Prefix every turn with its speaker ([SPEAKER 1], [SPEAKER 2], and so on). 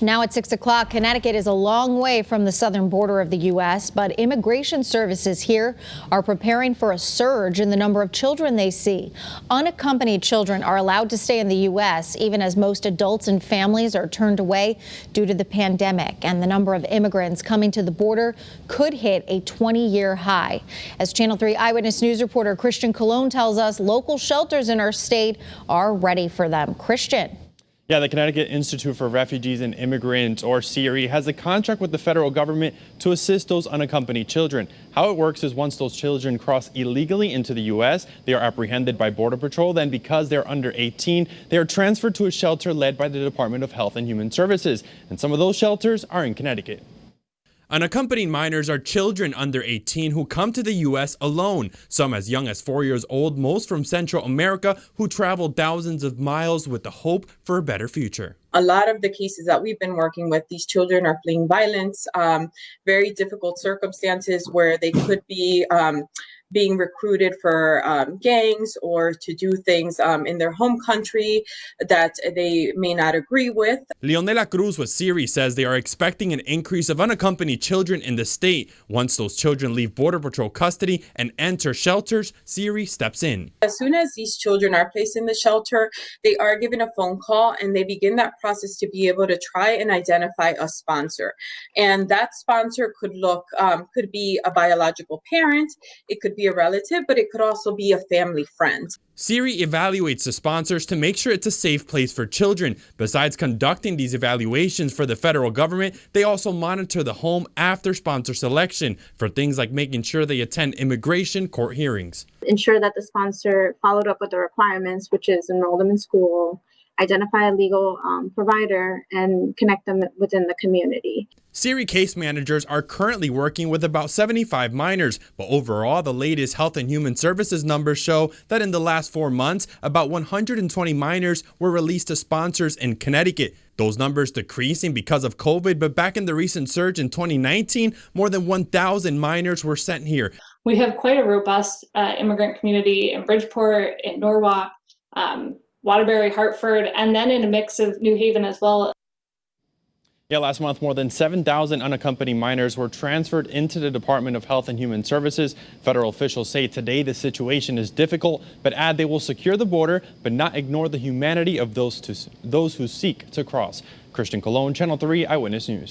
[SPEAKER 1] much. Now at 6 o'clock, Connecticut is a long way from the southern border of the U.S., but immigration services here are preparing for a surge in the number of children they see. Unaccompanied children are allowed to stay in the U.S., even as most adults and families are turned away due to the pandemic. And the number of immigrants coming to the border could hit a 20-year high. As Channel 3 Eyewitness News reporter Christian Colon tells us, local shelters in our state are ready for them. Christian.
[SPEAKER 2] Yeah, the Connecticut Institute for Refugees and Immigrants, or CRE, has a contract with the federal government to assist those unaccompanied children. How it works is once those children cross illegally into the U.S., they are apprehended by Border Patrol. Then, because they're under 18, they are transferred to a shelter led by the Department of Health and Human Services. And some of those shelters are in Connecticut.
[SPEAKER 3] Unaccompanied minors are children under 18 who come to the U.S. alone, some as young as 4 years old, most from Central America, who travel thousands of miles with the hope for a better future.
[SPEAKER 4] A lot of the cases that we've been working with, these children are fleeing violence, very difficult circumstances where they could be being recruited for gangs or to do things in their home country that they may not agree with.
[SPEAKER 3] Leonela Cruz with CRE says they are expecting an increase of unaccompanied children in the state. Once those children leave Border Patrol custody and enter shelters, CRE steps in.
[SPEAKER 4] As soon as these children are placed in the shelter, they are given a phone call and they begin that process to be able to try and identify a sponsor. And that sponsor could be a biological parent, it could be a relative, but it could also be a family friend.
[SPEAKER 3] CRE evaluates the sponsors to make sure it's a safe place for children. Besides conducting these evaluations for the federal government, they also monitor the home after sponsor selection for things like making sure they attend immigration court hearings.
[SPEAKER 5] Ensure that the sponsor followed up with the requirements, which is enroll them in school, identify a legal provider, and connect them within the community.
[SPEAKER 3] CRE case managers are currently working with about 75 minors, but overall, the latest Health and Human Services numbers show that in the last 4 months, about 120 minors were released to sponsors in Connecticut. Those numbers decreasing because of COVID, but back in the recent surge in 2019, more than 1,000 minors were sent here.
[SPEAKER 6] We have quite a robust immigrant community in Bridgeport, in Norwalk, Waterbury, Hartford, and then in a mix of New Haven as well.
[SPEAKER 2] Yeah, last month, more than 7,000 unaccompanied minors were transferred into the Department of Health and Human Services. Federal officials say today the situation is difficult, but add they will secure the border, but not ignore the humanity of those who seek to cross. Christian Colon, Channel 3 Eyewitness News.